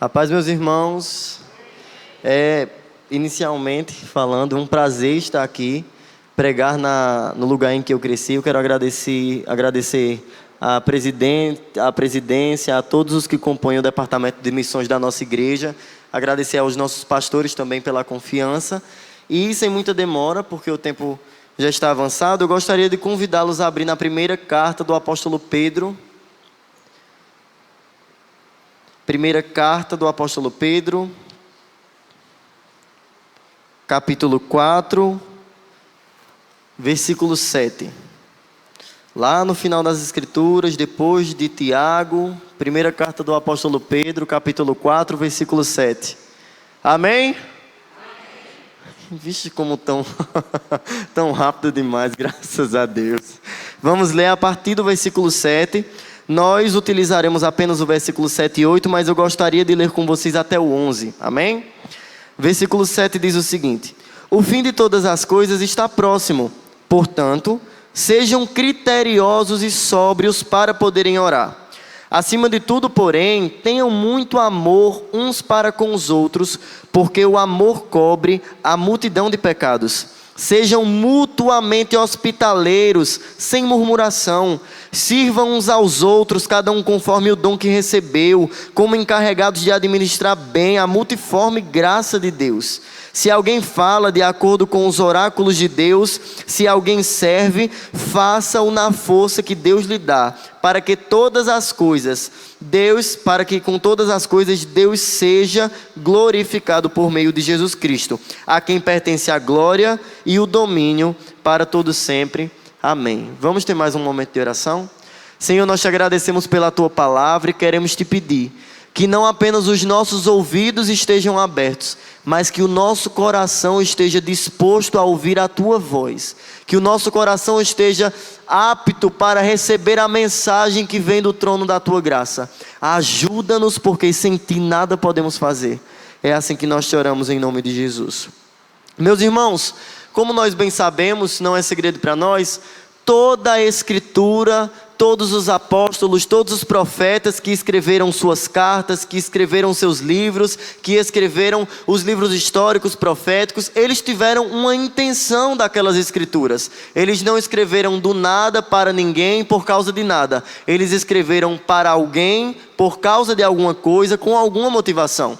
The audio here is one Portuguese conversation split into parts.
A paz, meus irmãos. Inicialmente falando, é um prazer estar aqui, pregar no lugar em que eu cresci. Eu quero agradecer à presidência, a todos os que compõem o departamento de missões da nossa igreja. Agradecer aos nossos pastores também pela confiança. E sem muita demora, porque o tempo já está avançado, eu gostaria de convidá-los a abrir na primeira carta do apóstolo Pedro. Primeira carta do apóstolo Pedro, capítulo 4, versículo 7. Lá no final das Escrituras, depois de Tiago, primeira carta do apóstolo Pedro, capítulo 4, versículo 7. Amém? Vixe, como tão rápido demais, graças a Deus. Vamos ler a partir do versículo 7. Nós utilizaremos apenas o versículo 7 e 8, mas eu gostaria de ler com vocês até o 11. Amém? Versículo 7 diz o seguinte: o fim de todas as coisas está próximo. Portanto, sejam criteriosos e sóbrios para poderem orar. Acima de tudo, porém, tenham muito amor uns para com os outros, porque o amor cobre a multidão de pecados. Sejam mutuamente hospitaleiros, sem murmuração. Sirvam uns aos outros, cada um conforme o dom que recebeu, como encarregados de administrar bem a multiforme graça de Deus. Se alguém fala de acordo com os oráculos de Deus, se alguém serve, faça-o na força que Deus lhe dá, para que com todas as coisas Deus seja glorificado por meio de Jesus Cristo, a quem pertence a glória e o domínio para todo sempre. Amém. Vamos ter mais um momento de oração? Senhor, nós te agradecemos pela tua palavra e queremos te pedir que não apenas os nossos ouvidos estejam abertos, mas que o nosso coração esteja disposto a ouvir a tua voz. Que o nosso coração esteja apto para receber a mensagem que vem do trono da tua graça. Ajuda-nos, porque sem ti nada podemos fazer. É assim que nós te oramos em nome de Jesus. Meus irmãos, como nós bem sabemos, não é segredo para nós, toda a Escritura, todos os apóstolos, todos os profetas que escreveram suas cartas, que escreveram seus livros, que escreveram os livros históricos, proféticos, eles tiveram uma intenção daquelas escrituras. Eles não escreveram do nada para ninguém por causa de nada. Eles escreveram para alguém por causa de alguma coisa, com alguma motivação.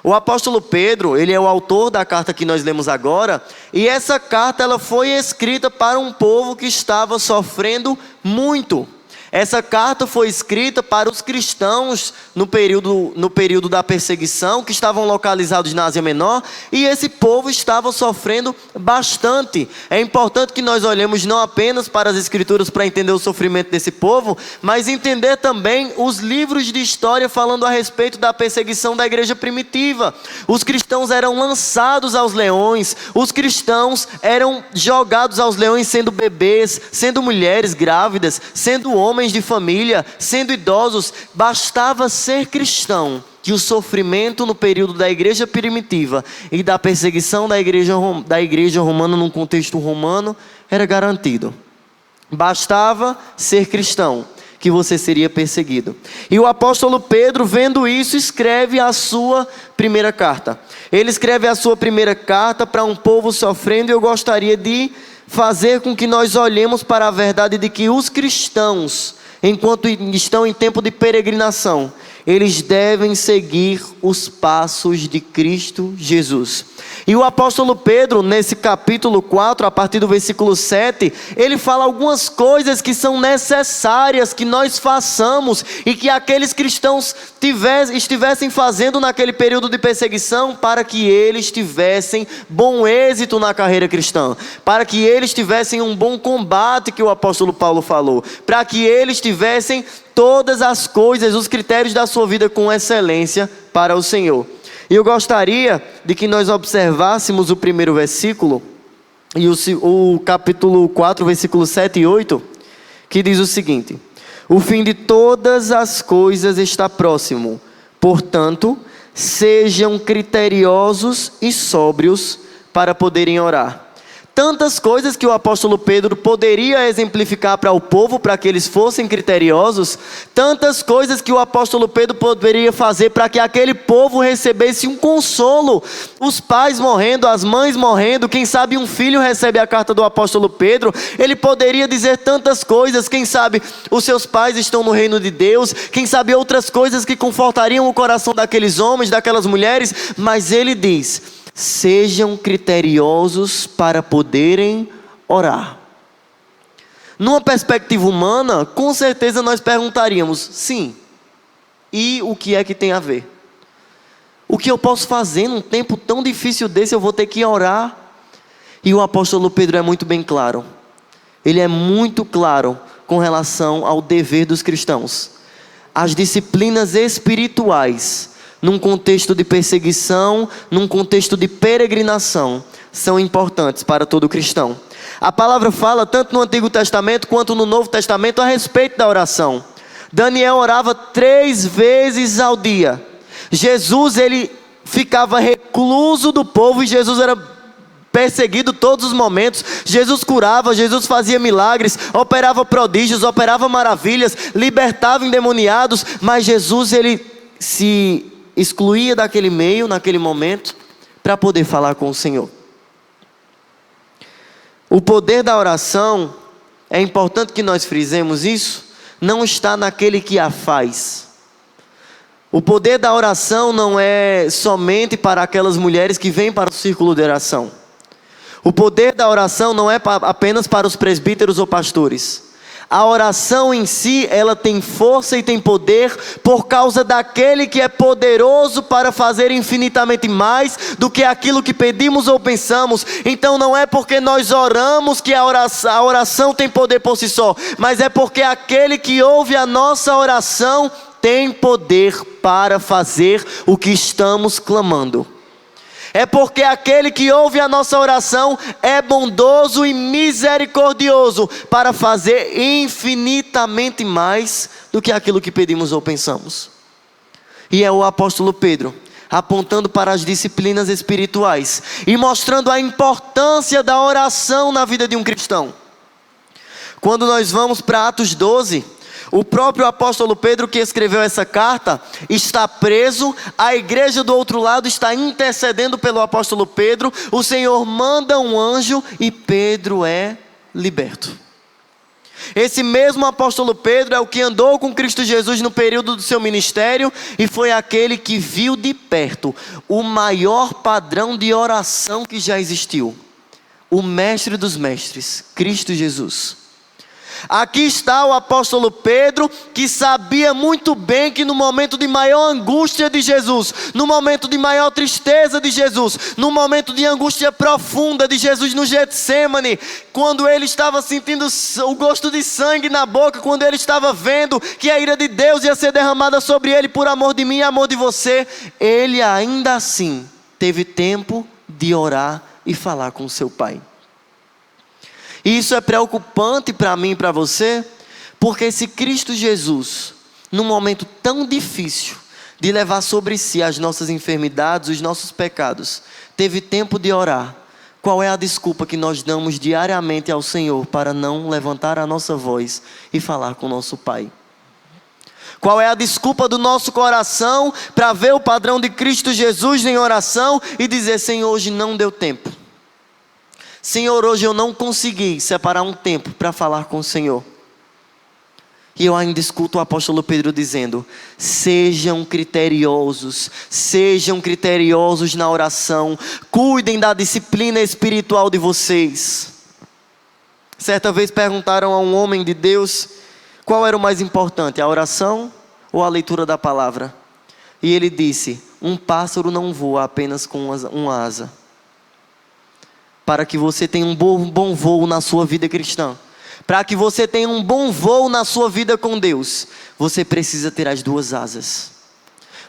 O apóstolo Pedro, ele é o autor da carta que nós lemos agora, e essa carta ela foi escrita para um povo que estava sofrendo muito. Essa carta foi escrita para os cristãos no período da perseguição, que estavam localizados na Ásia Menor, e esse povo estava sofrendo bastante. É importante que nós olhemos não apenas para as Escrituras para entender o sofrimento desse povo, mas entender também os livros de história falando a respeito da perseguição da igreja primitiva. Os cristãos eram lançados aos leões, os cristãos eram jogados aos leões sendo bebês, sendo mulheres grávidas, sendo homens de família, sendo idosos. Bastava ser cristão que o sofrimento no período da igreja primitiva e da perseguição da igreja romana num contexto romano era garantido. Bastava ser cristão que você seria perseguido. E o apóstolo Pedro, vendo isso, escreve a sua primeira carta. Ele escreve a sua primeira carta para um povo sofrendo, e eu gostaria de fazer com que nós olhemos para a verdade de que os cristãos, enquanto estão em tempo de peregrinação, eles devem seguir os passos de Cristo Jesus. E o apóstolo Pedro, nesse capítulo 4, a partir do versículo 7, ele fala algumas coisas que são necessárias que nós façamos e que aqueles cristãos estivessem fazendo naquele período de perseguição, para que eles tivessem bom êxito na carreira cristã, para que eles tivessem um bom combate, que o apóstolo Paulo falou, para que eles tivessem todas as coisas, os critérios da sua vida com excelência para o Senhor. E eu gostaria de que nós observássemos o primeiro versículo, e o capítulo 4, versículos 7 e 8, que diz o seguinte: o fim de todas as coisas está próximo, portanto, sejam criteriosos e sóbrios para poderem orar. Tantas coisas que o apóstolo Pedro poderia exemplificar para o povo, para que eles fossem criteriosos. Tantas coisas que o apóstolo Pedro poderia fazer para que aquele povo recebesse um consolo. Os pais morrendo, as mães morrendo, quem sabe um filho recebe a carta do apóstolo Pedro. Ele poderia dizer tantas coisas, quem sabe os seus pais estão no reino de Deus. Quem sabe outras coisas que confortariam o coração daqueles homens, daquelas mulheres. Mas ele diz: sejam criteriosos para poderem orar. Numa perspectiva humana, com certeza nós perguntaríamos: sim, e o que é que tem a ver? O que eu posso fazer num tempo tão difícil desse? Eu vou ter que orar? E o apóstolo Pedro é muito bem claro. Ele é muito claro com relação ao dever dos cristãos. As disciplinas espirituais, num contexto de perseguição, num contexto de peregrinação, são importantes para todo cristão. A palavra fala tanto no Antigo Testamento quanto no Novo Testamento a respeito da oração. Daniel orava 3 vezes ao dia. Jesus, ele ficava recluso do povo e Jesus era perseguido todos os momentos. Jesus curava, Jesus fazia milagres, operava prodígios, operava maravilhas, libertava endemoniados, mas Jesus, ele se excluía daquele meio, naquele momento, para poder falar com o Senhor. O poder da oração, é importante que nós frisemos isso, não está naquele que a faz. O poder da oração não é somente para aquelas mulheres que vêm para o círculo de oração. O poder da oração não é apenas para os presbíteros ou pastores. A oração em si, ela tem força e tem poder por causa daquele que é poderoso para fazer infinitamente mais do que aquilo que pedimos ou pensamos. Então não é porque nós oramos que a oração tem poder por si só, mas é porque aquele que ouve a nossa oração tem poder para fazer o que estamos clamando. É porque aquele que ouve a nossa oração é bondoso e misericordioso para fazer infinitamente mais do que aquilo que pedimos ou pensamos. E é o apóstolo Pedro apontando para as disciplinas espirituais e mostrando a importância da oração na vida de um cristão. Quando nós vamos para Atos 12, o próprio apóstolo Pedro, que escreveu essa carta, está preso. A igreja do outro lado está intercedendo pelo apóstolo Pedro. O Senhor manda um anjo e Pedro é liberto. Esse mesmo apóstolo Pedro é o que andou com Cristo Jesus no período do seu ministério e foi aquele que viu de perto o maior padrão de oração que já existiu. O mestre dos mestres, Cristo Jesus. Aqui está o apóstolo Pedro, que sabia muito bem que no momento de maior angústia de Jesus, no momento de maior tristeza de Jesus, no momento de angústia profunda de Jesus no Getsêmani, quando ele estava sentindo o gosto de sangue na boca, quando ele estava vendo que a ira de Deus ia ser derramada sobre ele por amor de mim e amor de você, ele ainda assim teve tempo de orar e falar com seu pai. E isso é preocupante para mim e para você, porque se Cristo Jesus, num momento tão difícil de levar sobre si as nossas enfermidades, os nossos pecados, teve tempo de orar, qual é a desculpa que nós damos diariamente ao Senhor para não levantar a nossa voz e falar com o nosso Pai? Qual é a desculpa do nosso coração para ver o padrão de Cristo Jesus em oração e dizer: Senhor, hoje não deu tempo. Senhor, hoje eu não consegui separar um tempo para falar com o Senhor. E eu ainda escuto o apóstolo Pedro dizendo: sejam criteriosos na oração, cuidem da disciplina espiritual de vocês. Certa vez perguntaram a um homem de Deus qual era o mais importante, a oração ou a leitura da palavra? E ele disse: um pássaro não voa apenas com uma asa. Para que você tenha um bom voo na sua vida cristã, para que você tenha um bom voo na sua vida com Deus, você precisa ter as 2 asas.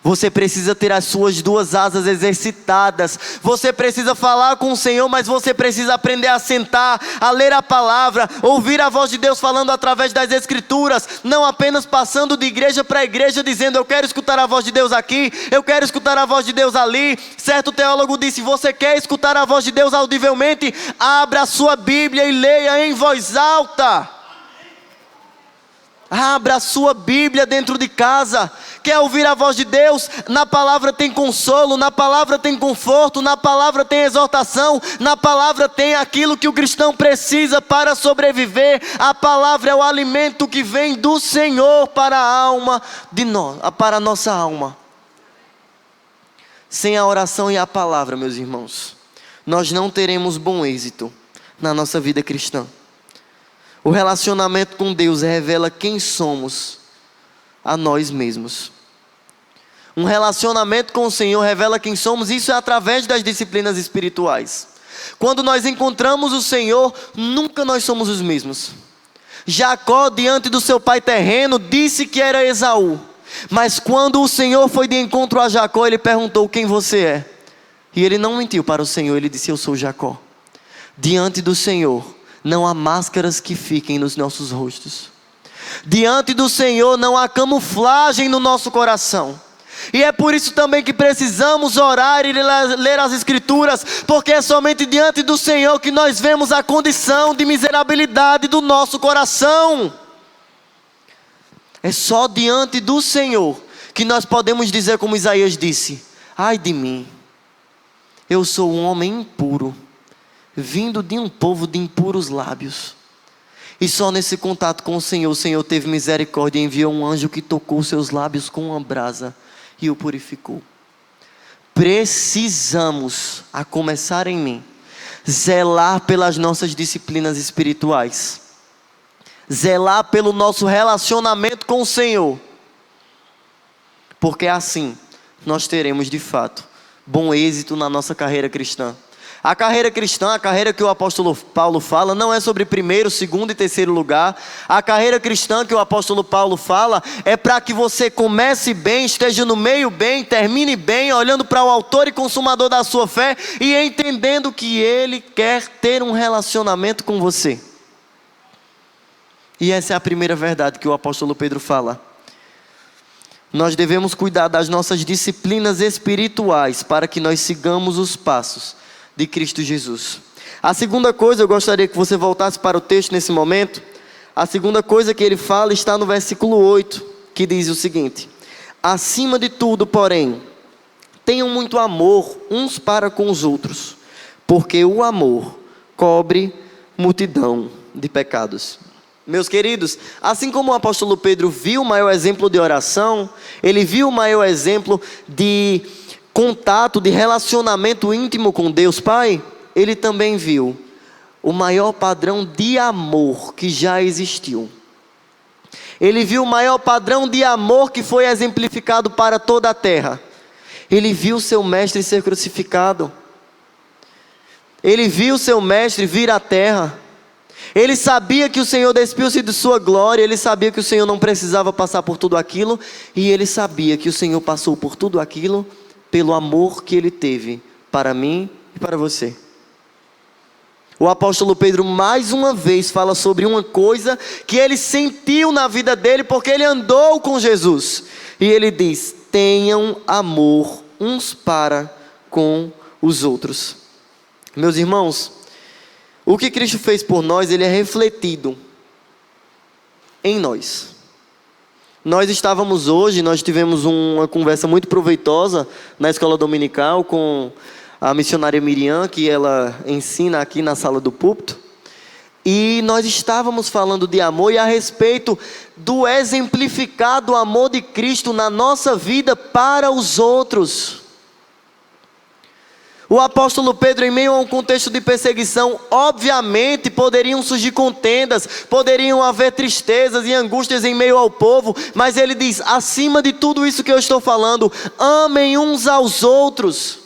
Você precisa ter as suas duas asas exercitadas. Você precisa falar com o Senhor, mas você precisa aprender a sentar, a ler a palavra, ouvir a voz de Deus falando através das Escrituras, não apenas passando de igreja para igreja dizendo: eu quero escutar a voz de Deus aqui, eu quero escutar a voz de Deus ali. Certo teólogo disse: você quer escutar a voz de Deus audivelmente? Abra a sua Bíblia e leia em voz alta. Abra a sua Bíblia dentro de casa. Quer ouvir a voz de Deus? Na palavra tem consolo, na palavra tem conforto, na palavra tem exortação, na palavra tem aquilo que o cristão precisa para sobreviver. A palavra é o alimento que vem do Senhor para a alma de nós, para a nossa alma. Sem a oração e a palavra, meus irmãos, nós não teremos bom êxito na nossa vida cristã. O relacionamento com Deus revela quem somos a nós mesmos. Um relacionamento com o Senhor revela quem somos. Isso é através das disciplinas espirituais. Quando nós encontramos o Senhor, nunca nós somos os mesmos. Jacó, diante do seu pai terreno, disse que era Esaú. Mas quando o Senhor foi de encontro a Jacó, ele perguntou: quem você é? E ele não mentiu para o Senhor, ele disse: eu sou Jacó. Diante do Senhor não há máscaras que fiquem nos nossos rostos. Diante do Senhor não há camuflagem no nosso coração. E é por isso também que precisamos orar e ler as Escrituras, porque é somente diante do Senhor que nós vemos a condição de miserabilidade do nosso coração. É só diante do Senhor que nós podemos dizer como Isaías disse: ai de mim, eu sou um homem impuro, vindo de um povo de impuros lábios. E só nesse contato com o Senhor teve misericórdia e enviou um anjo que tocou seus lábios com uma brasa e o purificou. Precisamos, a começar em mim, zelar pelas nossas disciplinas espirituais, zelar pelo nosso relacionamento com o Senhor, porque assim nós teremos de fato bom êxito na nossa carreira cristã. A carreira cristã, a carreira que o apóstolo Paulo fala, não é sobre primeiro, segundo e terceiro lugar. A carreira cristã que o apóstolo Paulo fala é para que você comece bem, esteja no meio bem, termine bem, olhando para o autor e consumador da sua fé e entendendo que ele quer ter um relacionamento com você. E essa é a primeira verdade que o apóstolo Pedro fala. Nós devemos cuidar das nossas disciplinas espirituais para que nós sigamos os passos de Cristo Jesus. A segunda coisa, eu gostaria que você voltasse para o texto nesse momento. A segunda coisa que ele fala está no versículo 8, que diz o seguinte: acima de tudo, porém, tenham muito amor uns para com os outros, porque o amor cobre multidão de pecados. Meus queridos, assim como o apóstolo Pedro viu o maior exemplo de oração, ele viu o maior exemplo de contato, de relacionamento íntimo com Deus Pai, ele também viu o maior padrão de amor que já existiu. Ele viu o maior padrão de amor que foi exemplificado para toda a terra. Ele viu seu mestre ser crucificado. Ele viu seu mestre vir à terra. Ele sabia que o Senhor despiu-se de sua glória. Ele sabia que o Senhor não precisava passar por tudo aquilo. E ele sabia que o Senhor passou por tudo aquilo pelo amor que ele teve para mim e para você. O apóstolo Pedro mais uma vez fala sobre uma coisa que ele sentiu na vida dele, porque ele andou com Jesus. E ele diz: tenham amor uns para com os outros. Meus irmãos, o que Cristo fez por nós, ele é refletido em nós. Nós estávamos hoje, nós tivemos uma conversa muito proveitosa na escola dominical com a missionária Miriam, que ela ensina aqui na sala do púlpito. E nós estávamos falando de amor e a respeito do exemplificado amor de Cristo na nossa vida para os outros. O apóstolo Pedro, em meio a um contexto de perseguição, obviamente poderiam surgir contendas, poderiam haver tristezas e angústias em meio ao povo, mas ele diz: acima de tudo isso que eu estou falando, amem uns aos outros.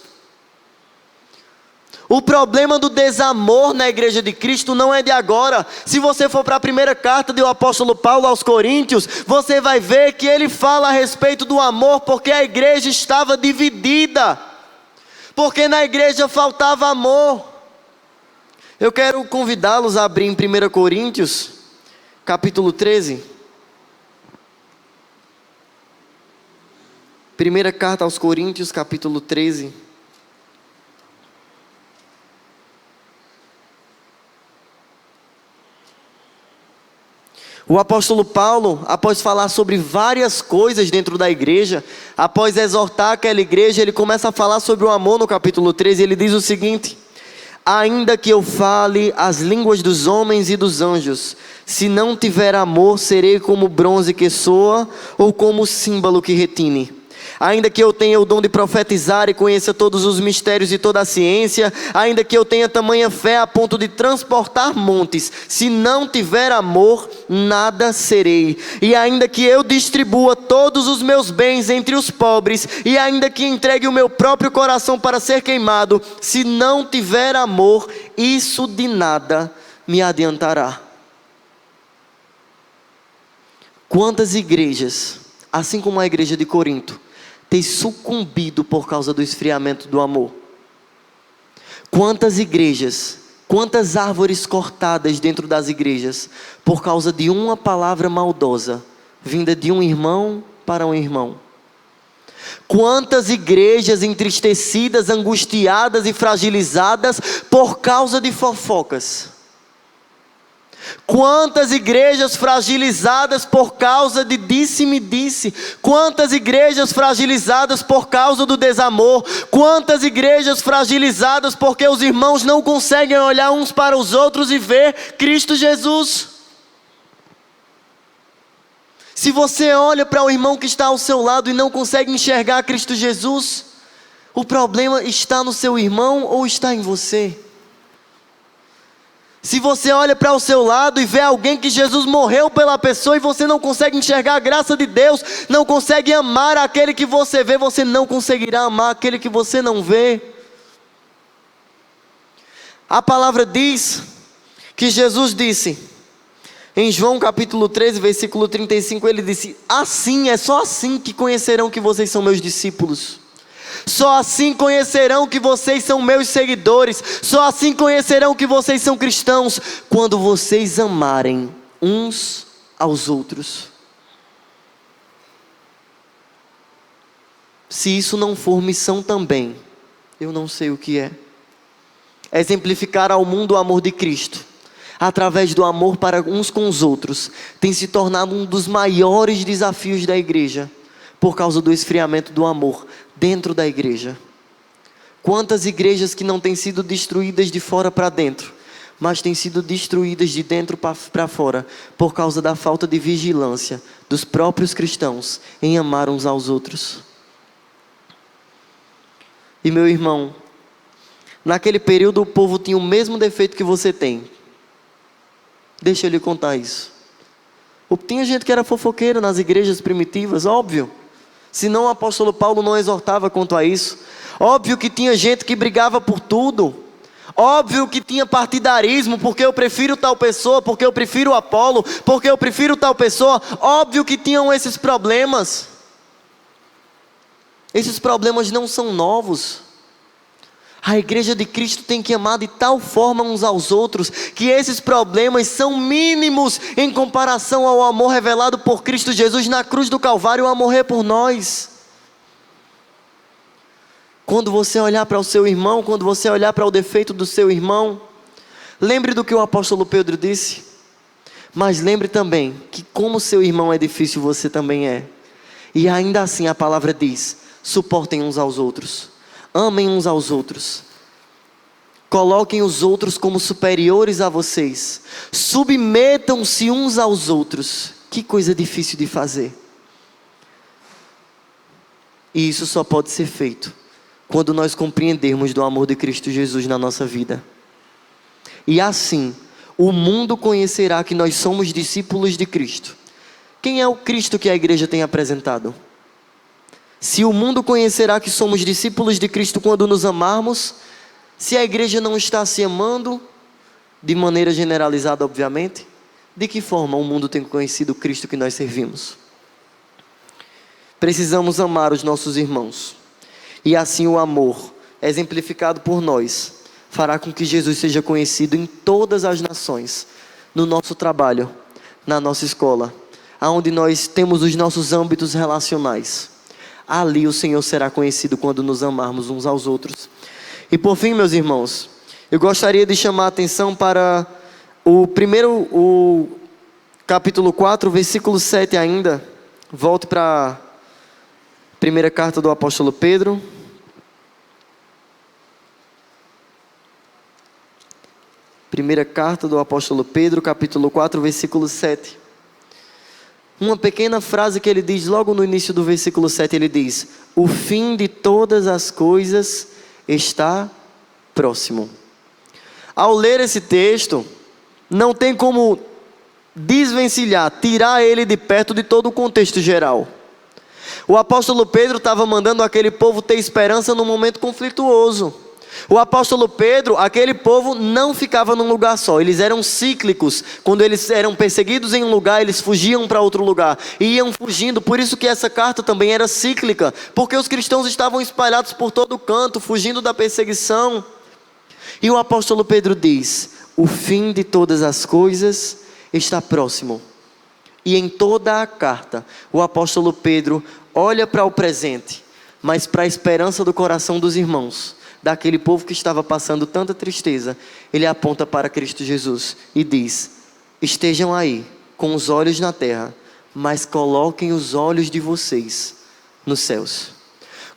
O problema do desamor na igreja de Cristo não é de agora. Se você for para a primeira carta do apóstolo Paulo aos Coríntios, você vai ver que ele fala a respeito do amor, porque a igreja estava dividida, porque na igreja faltava amor. Eu quero convidá-los a abrir em 1 Coríntios, capítulo 13. Primeira carta aos Coríntios, capítulo 13. O apóstolo Paulo, após falar sobre várias coisas dentro da igreja, após exortar aquela igreja, ele começa a falar sobre o amor no capítulo 13, ele diz o seguinte: ainda que eu fale as línguas dos homens e dos anjos, se não tiver amor, serei como bronze que soa, ou como símbolo que retine. Ainda que eu tenha o dom de profetizar e conheça todos os mistérios e toda a ciência, ainda que eu tenha tamanha fé a ponto de transportar montes, se não tiver amor, nada serei. E ainda que eu distribua todos os meus bens entre os pobres, e ainda que entregue o meu próprio coração para ser queimado, se não tiver amor, isso de nada me adiantará. Quantas igrejas, assim como a igreja de Corinto, tem sucumbido por causa do esfriamento do amor? Quantas igrejas, quantas árvores cortadas dentro das igrejas, por causa de uma palavra maldosa, vinda de um irmão para um irmão? Quantas igrejas entristecidas, angustiadas e fragilizadas por causa de fofocas? Quantas igrejas fragilizadas por causa de disse-me-disse? Quantas igrejas fragilizadas por causa do desamor? Quantas igrejas fragilizadas porque os irmãos não conseguem olhar uns para os outros e ver Cristo Jesus? Se você olha para o irmão que está ao seu lado e não consegue enxergar Cristo Jesus, o problema está no seu irmão ou está em você? Se você olha para o seu lado e vê alguém que Jesus morreu pela pessoa e você não consegue enxergar a graça de Deus, não consegue amar aquele que você vê, você não conseguirá amar aquele que você não vê. A palavra diz que Jesus disse, em João capítulo 13, versículo 35, ele disse: assim, é só assim que conhecerão que vocês são meus discípulos. Só assim conhecerão que vocês são meus seguidores. Só assim conhecerão que vocês são cristãos, quando vocês amarem uns aos outros. Se isso não for missão também, eu não sei o que é. Exemplificar ao mundo o amor de Cristo, através do amor para uns com os outros, tem se tornado um dos maiores desafios da igreja, por causa do esfriamento do amor dentro da igreja. Quantas igrejas que não têm sido destruídas de fora para dentro, mas têm sido destruídas de dentro para fora, por causa da falta de vigilância dos próprios cristãos em amar uns aos outros. E meu irmão, naquele período o povo tinha o mesmo defeito que você tem. Deixa eu lhe contar isso. Tinha gente que era fofoqueira nas igrejas primitivas, óbvio. Senão o apóstolo Paulo não exortava quanto a isso. Óbvio que tinha gente que brigava por tudo. Óbvio que tinha partidarismo, porque eu prefiro tal pessoa, porque eu prefiro Apolo, porque eu prefiro tal pessoa. Óbvio que tinham esses problemas. Esses problemas não são novos. A igreja de Cristo tem que amar de tal forma uns aos outros, que esses problemas são mínimos em comparação ao amor revelado por Cristo Jesus na cruz do Calvário a morrer por nós. Quando você olhar para o seu irmão, quando você olhar para o defeito do seu irmão, lembre do que o apóstolo Pedro disse, mas lembre também que como seu irmão é difícil, você também é. E ainda assim a palavra diz: suportem uns aos outros. Amem uns aos outros. Coloquem os outros como superiores a vocês. Submetam-se uns aos outros. Que coisa difícil de fazer. E isso só pode ser feito quando nós compreendermos do amor de Cristo Jesus na nossa vida. E assim, o mundo conhecerá que nós somos discípulos de Cristo. Quem é o Cristo que a igreja tem apresentado? Se o mundo conhecerá que somos discípulos de Cristo quando nos amarmos, Se a igreja não está se amando, de maneira generalizada, obviamente, de que forma o mundo tem conhecido o Cristo que nós servimos? Precisamos amar os nossos irmãos, e assim o amor, exemplificado por nós, fará com que Jesus seja conhecido em todas as nações, no nosso trabalho, na nossa escola, aonde nós temos os nossos âmbitos relacionais. Ali o Senhor será conhecido quando nos amarmos uns aos outros. E por fim, meus irmãos, eu gostaria de chamar a atenção para o capítulo 4, versículo 7 ainda. Volte para a primeira carta do apóstolo Pedro. Primeira carta do apóstolo Pedro, capítulo 4, versículo 7. Uma pequena frase que ele diz logo no início do versículo 7, ele diz: o fim de todas as coisas está próximo. Ao ler esse texto, não tem como desvencilhar, tirar ele de perto de todo o contexto geral. O apóstolo Pedro estava mandando aquele povo ter esperança num momento conflituoso. O apóstolo Pedro, aquele povo não ficava num lugar só, eles eram cíclicos. Quando eles eram perseguidos em um lugar, eles fugiam para outro lugar, e iam fugindo. Por isso que essa carta também era cíclica, porque os cristãos estavam espalhados por todo canto, fugindo da perseguição. E o apóstolo Pedro diz: o fim de todas as coisas está próximo. E em toda a carta, o apóstolo Pedro olha para o presente, mas para a esperança do coração dos irmãos, daquele povo que estava passando tanta tristeza, ele aponta para Cristo Jesus e diz: estejam aí com os olhos na terra, mas coloquem os olhos de vocês nos céus.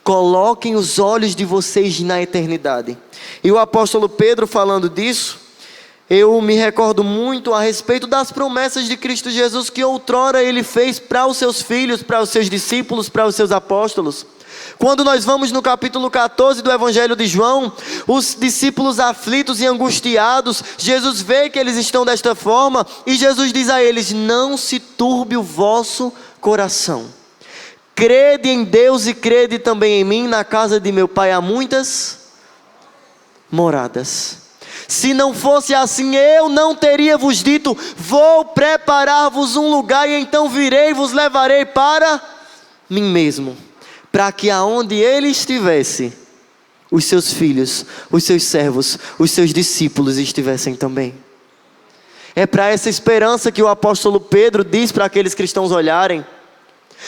Coloquem os olhos de vocês na eternidade. E o apóstolo Pedro, falando disso, eu me recordo muito a respeito das promessas de Cristo Jesus que outrora ele fez para os seus filhos, para os seus discípulos, para os seus apóstolos. Quando nós vamos no capítulo 14 do Evangelho de João, os discípulos aflitos e angustiados, Jesus vê que eles estão desta forma, e Jesus diz a eles: não se turbe o vosso coração. Crede em Deus e crede também em mim. Na casa de meu pai há muitas moradas. Se não fosse assim, eu não teria vos dito: vou preparar-vos um lugar, e então virei e vos levarei para mim mesmo, para que aonde ele estivesse, os seus filhos, os seus servos, os seus discípulos estivessem também. É para essa esperança que o apóstolo Pedro diz para aqueles cristãos olharem.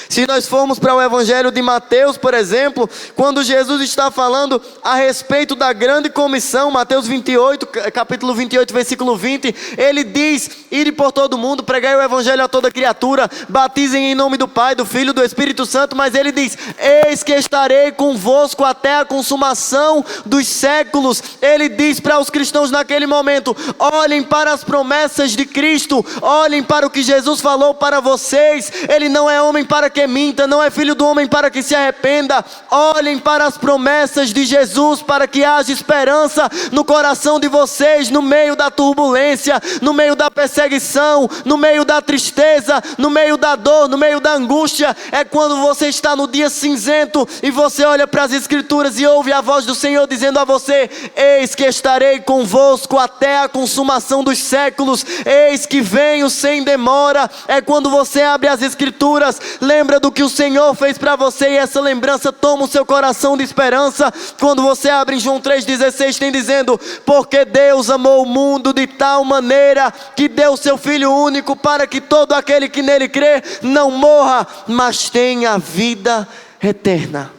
Se nós formos para o Evangelho de Mateus, por exemplo, quando Jesus está falando a respeito da grande comissão, Mateus 28, capítulo 28, versículo 20, ele diz: ide por todo mundo, pregai o Evangelho a toda criatura, batizem em nome do Pai, do Filho e do Espírito Santo. Mas ele diz: eis que estarei convosco até a consumação dos séculos. Ele diz para os cristãos naquele momento: olhem para as promessas de Cristo, olhem para o que Jesus falou para vocês. Ele não é homem para que minta, não é filho do homem para que se arrependa. Olhem para as promessas de Jesus, para que haja esperança no coração de vocês, no meio da turbulência, no meio da perseguição, no meio da tristeza, no meio da dor, no meio da angústia. É quando você está no dia cinzento e você olha para as Escrituras e ouve a voz do Senhor dizendo a você: eis que estarei convosco até a consumação dos séculos, eis que venho sem demora. É quando você abre as Escrituras, lembra do que o Senhor fez para você, e essa lembrança toma o seu coração de esperança. Quando você abre em João 3,16, tem dizendo: porque Deus amou o mundo de tal maneira que deu o seu Filho único, para que todo aquele que nele crê não morra, mas tenha vida eterna.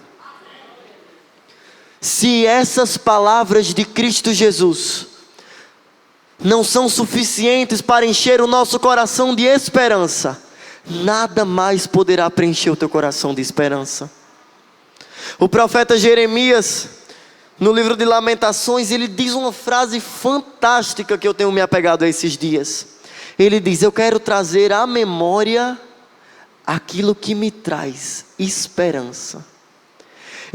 Se essas palavras de Cristo Jesus não são suficientes para encher o nosso coração de esperança, nada mais poderá preencher o teu coração de esperança. O profeta Jeremias, no livro de Lamentações, ele diz uma frase fantástica que eu tenho me apegado a esses dias. Ele diz: eu quero trazer à memória aquilo que me traz esperança.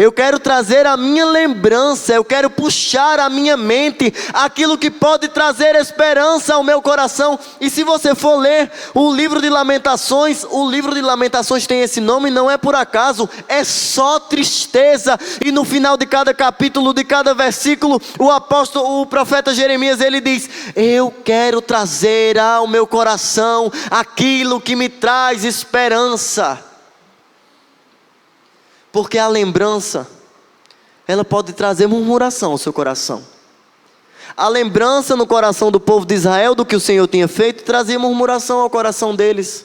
Eu quero trazer a minha lembrança, eu quero puxar a minha mente aquilo que pode trazer esperança ao meu coração. E se você for ler o livro de Lamentações tem esse nome, não é por acaso, é só tristeza. E no final de cada capítulo, de cada versículo, o profeta Jeremias, ele diz: eu quero trazer ao meu coração aquilo que me traz esperança. Porque a lembrança, ela pode trazer murmuração ao seu coração. A lembrança no coração do povo de Israel do que o Senhor tinha feito trazia murmuração ao coração deles.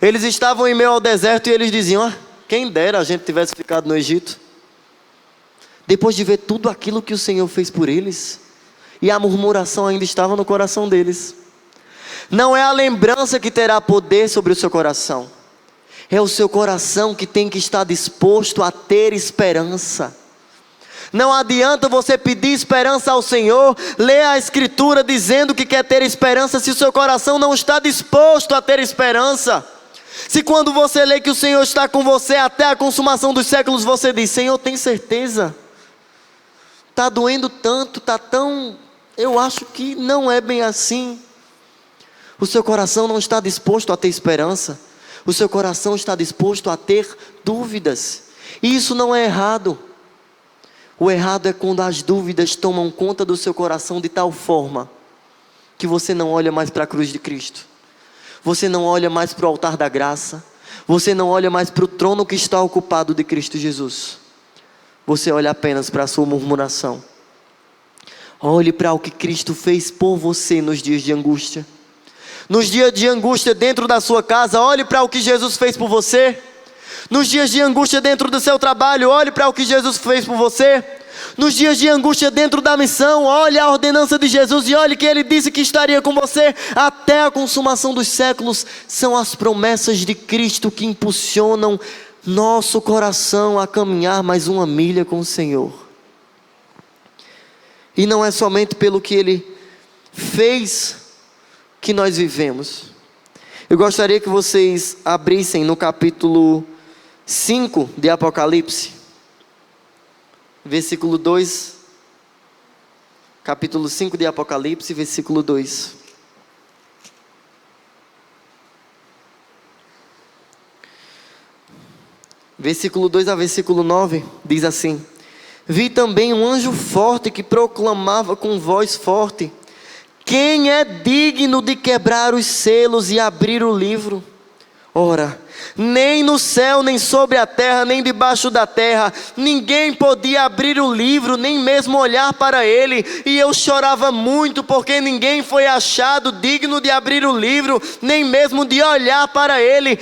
Eles estavam em meio ao deserto e eles diziam: quem dera a gente tivesse ficado no Egito. Depois de ver tudo aquilo que o Senhor fez por eles, e a murmuração ainda estava no coração deles. Não é a lembrança que terá poder sobre o seu coração, é o seu coração que tem que estar disposto a ter esperança. Não adianta você pedir esperança ao Senhor, ler a Escritura dizendo que quer ter esperança, se o seu coração não está disposto a ter esperança. Se quando você lê que o Senhor está com você até a consumação dos séculos, você diz: Senhor, tem certeza? Está doendo tanto, está tão... eu acho que não é bem assim. O seu coração não está disposto a ter esperança. O seu coração está disposto a ter dúvidas. E isso não é errado. O errado é quando as dúvidas tomam conta do seu coração de tal forma que você não olha mais para a cruz de Cristo. Você não olha mais para o altar da graça. Você não olha mais para o trono que está ocupado de Cristo Jesus. Você olha apenas para a sua murmuração. Olhe para o que Cristo fez por você nos dias de angústia. Nos dias de angústia dentro da sua casa, olhe para o que Jesus fez por você. Nos dias de angústia dentro do seu trabalho, olhe para o que Jesus fez por você. Nos dias de angústia dentro da missão, olhe a ordenança de Jesus e olhe que Ele disse que estaria com você até a consumação dos séculos. São as promessas de Cristo que impulsionam nosso coração a caminhar mais uma milha com o Senhor. E não é somente pelo que Ele fez que nós vivemos. Eu gostaria que vocês abrissem no capítulo 5 de Apocalipse, versículo 2, capítulo 5 de Apocalipse, versículo 2. Versículo 2 a versículo 9, diz assim: vi também um anjo forte que proclamava com voz forte: quem é digno de quebrar os selos e abrir o livro? Ora, nem no céu, nem sobre a terra, nem debaixo da terra, ninguém podia abrir o livro, nem mesmo olhar para ele. E eu chorava muito, porque ninguém foi achado digno de abrir o livro, nem mesmo de olhar para ele.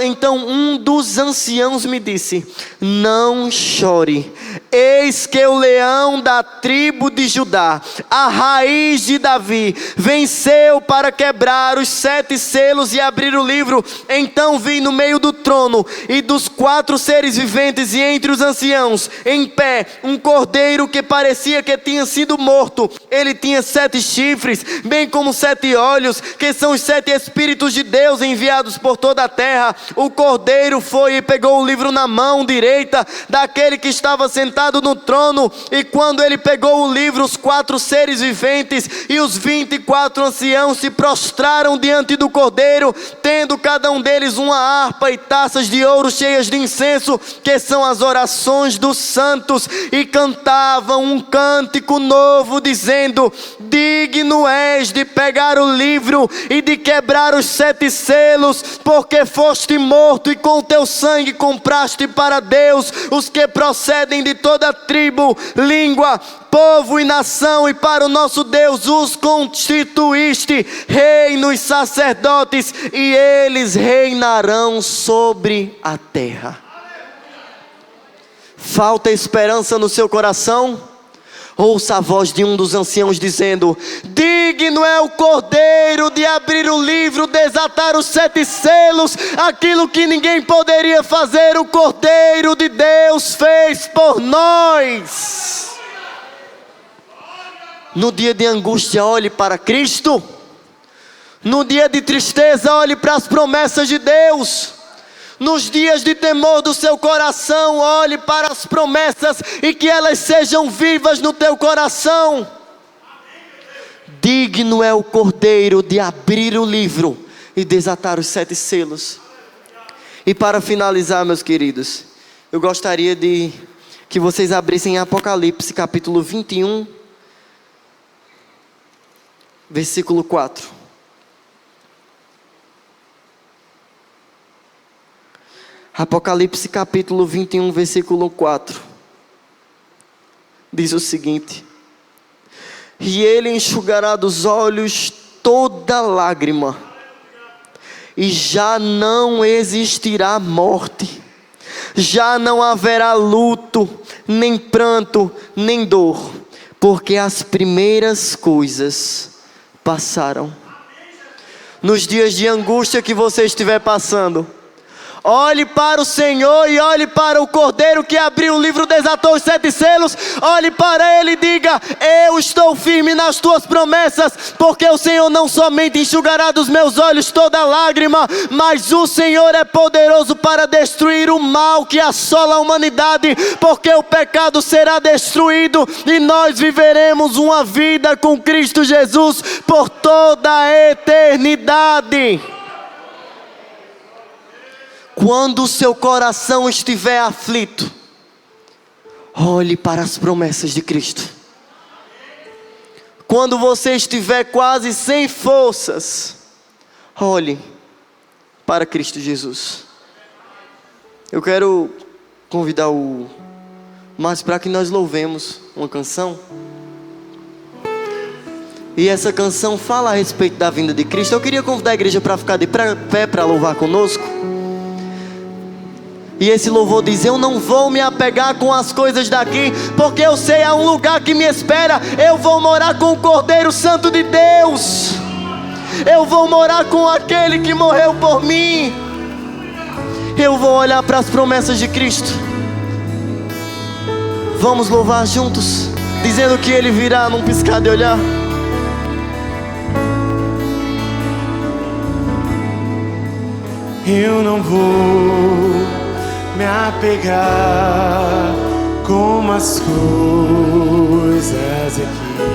Então um dos anciãos me disse: não chore, eis que o leão da tribo de Judá, a raiz de Davi, venceu para quebrar os 7 selos e abrir o livro. Então vi no meio do trono e dos 4 seres viventes e entre os anciãos, em pé, um cordeiro que parecia que tinha sido morto. Ele tinha 7 chifres, bem como 7 olhos, que são os 7 Espíritos de Deus enviados por toda a terra. O cordeiro foi e pegou o livro na mão direita daquele que estava sentado no trono. E quando ele pegou o livro, os 4 seres viventes e os 24 anciãos se prostraram diante do cordeiro, tendo cada um deles uma harpa e taças de ouro cheias de incenso, que são as orações dos santos, e cantavam um cântico novo, dizendo: digno és de pegar o livro e de quebrar os 7 selos, porque foste morto e com teu sangue compraste para Deus os que procedem de toda tribo, língua, povo e nação, e para o nosso Deus os constituíste reinos, sacerdotes, e eles reinarão sobre a terra. Falta esperança no seu coração? Ouça a voz de um dos anciãos dizendo: digno é o cordeiro de abrir o livro, desatar os 7 selos. Aquilo que ninguém poderia fazer, o cordeiro de Deus fez por nós. No dia de angústia, olhe para Cristo. No dia de tristeza, olhe para as promessas de Deus. Nos dias de temor do seu coração, olhe para as promessas e que elas sejam vivas no teu coração. Digno é o Cordeiro de abrir o livro e desatar os 7 selos. E para finalizar, meus queridos, eu gostaria de que vocês abrissem Apocalipse capítulo 21, versículo 4. Apocalipse capítulo 21, versículo 4. Diz o seguinte: e ele enxugará dos olhos toda lágrima, e já não existirá morte, já não haverá luto, nem pranto, nem dor, porque as primeiras coisas passaram. Nos dias de angústia que você estiver passando, olhe para o Senhor e olhe para o Cordeiro que abriu o livro, desatou os 7 selos. Olhe para Ele e diga: eu estou firme nas tuas promessas, porque o Senhor não somente enxugará dos meus olhos toda lágrima, mas o Senhor é poderoso para destruir o mal que assola a humanidade, porque o pecado será destruído e nós viveremos uma vida com Cristo Jesus por toda a eternidade. Quando o seu coração estiver aflito, olhe para as promessas de Cristo. Quando você estiver quase sem forças, olhe para Cristo Jesus. Eu quero convidar o Márcio para que nós louvemos uma canção. E essa canção fala a respeito da vinda de Cristo. Eu queria convidar a igreja para ficar de pé para louvar conosco. E esse louvor diz: eu não vou me apegar com as coisas daqui, porque eu sei há um lugar que me espera. Eu vou morar com o Cordeiro Santo de Deus. Eu vou morar com aquele que morreu por mim. Eu vou olhar para as promessas de Cristo. Vamos louvar juntos, dizendo que Ele virá num piscar de olhar. Eu não vou me apegar com as coisas aqui,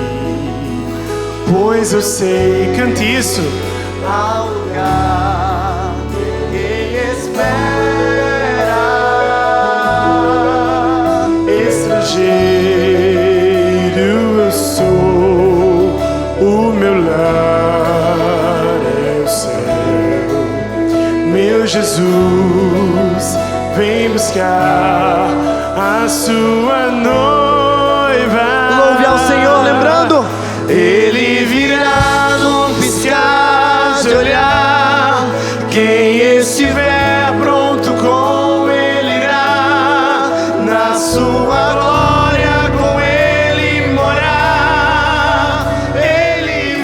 pois eu sei, cante isso, Há um lugar que espera. Estrangeiro eu sou, o meu lar é o céu. Meu Jesus vem buscar a sua noiva. Louve ao Senhor, lembrando: Ele virá num piscar de olhar. Quem estiver pronto com Ele irá, na sua glória com Ele morar. Ele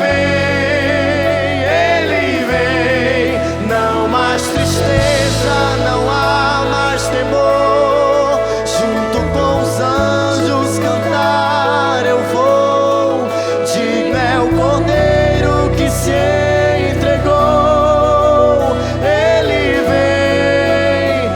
vem, não mais tristeza, não há mais temor. Junto com os anjos cantar eu vou. Digno é o Cordeiro que se entregou. Ele vem,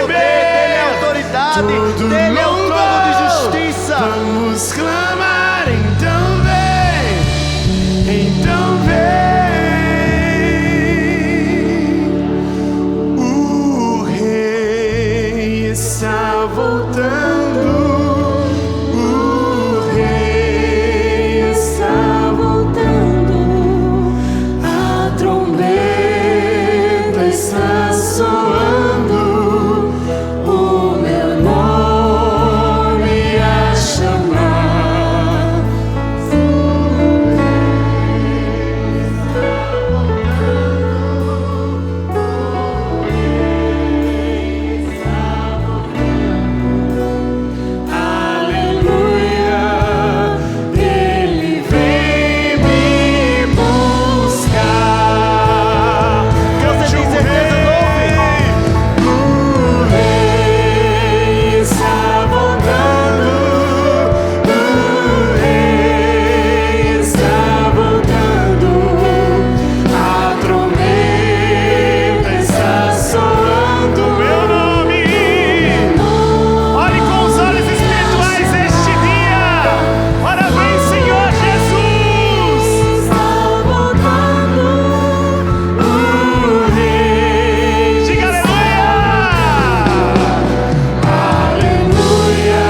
dele é autoridade, tudo dele é o novo. trono de justiça. Vamos clamar, então vem, então vem. O rei está voltando. O rei está voltando. A trombeta está soando. O meu nome a chamar. Aleluia, Ele vem me buscar. Você tem certeza, O rei está voltando. O rei está voltando. A trombeta está soando. Meu nome. Olhe com os olhos espirituais este dia. Parabéns, Senhor Jesus. Está voltando. O rei. Diga aleluia. Aleluia.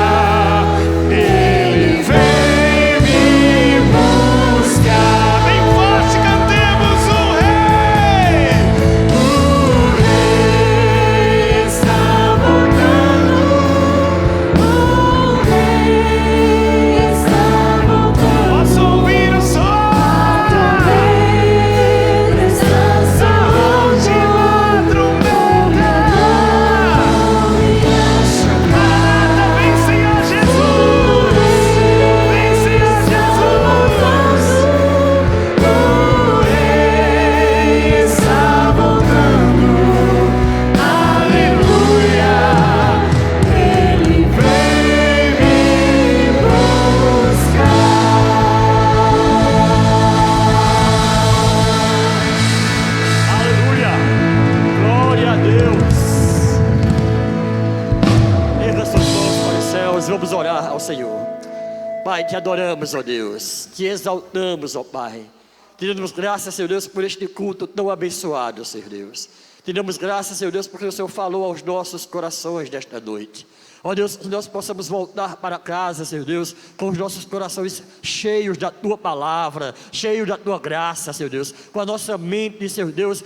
Ele vem me buscar. Bem forte cantemos o rei. O rei está voltando. O rei está voltando. Posso ouvir o som? A última trombeta. Nada, vem, Senhor Jesus. Vem, Senhor Jesus. O rei está voltando. Aleluia. Ele vem me buscar. Aleluia. Glória a Deus. Erga suas mãos para os céus, vamos orar ao Senhor. Pai, te adoramos, ó Deus, te exaltamos, ó Pai. Te damos graças, Senhor Deus, por este culto tão abençoado, Senhor Deus. Te damos graças, Senhor Deus, porque o Senhor falou aos nossos corações nesta noite. Ó Deus, que nós possamos voltar para casa, Senhor Deus, com os nossos corações cheios da Tua palavra, cheios da Tua graça, Senhor Deus, com a nossa mente, Senhor Deus,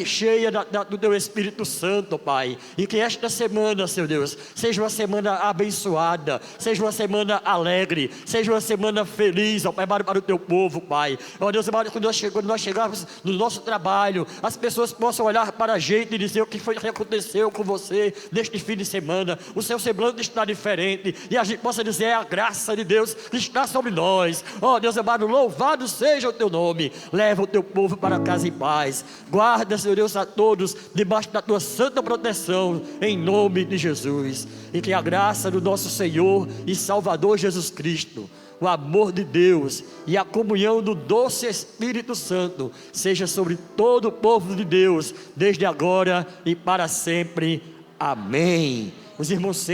cheia do Teu Espírito Santo, Pai. E que esta semana, Senhor Deus, seja uma semana abençoada, seja uma semana alegre, seja uma semana feliz, ó Pai, para o Teu povo, Pai. Ó Deus, quando nós chegarmos no nosso trabalho, as pessoas possam olhar para a gente e dizer o que foi que aconteceu com você neste fim de semana. O seu semblante está diferente e a gente possa dizer: é a graça de Deus que está sobre nós. Ó Deus amado, louvado seja o Teu nome. Leva o Teu povo para casa em paz. Guarda, Senhor Deus, a todos debaixo da Tua santa proteção, em nome de Jesus. E que a graça do nosso Senhor e Salvador Jesus Cristo, o amor de Deus e a comunhão do doce Espírito Santo seja sobre todo o povo de Deus, desde agora e para sempre. Amém. Os irmãos sentam.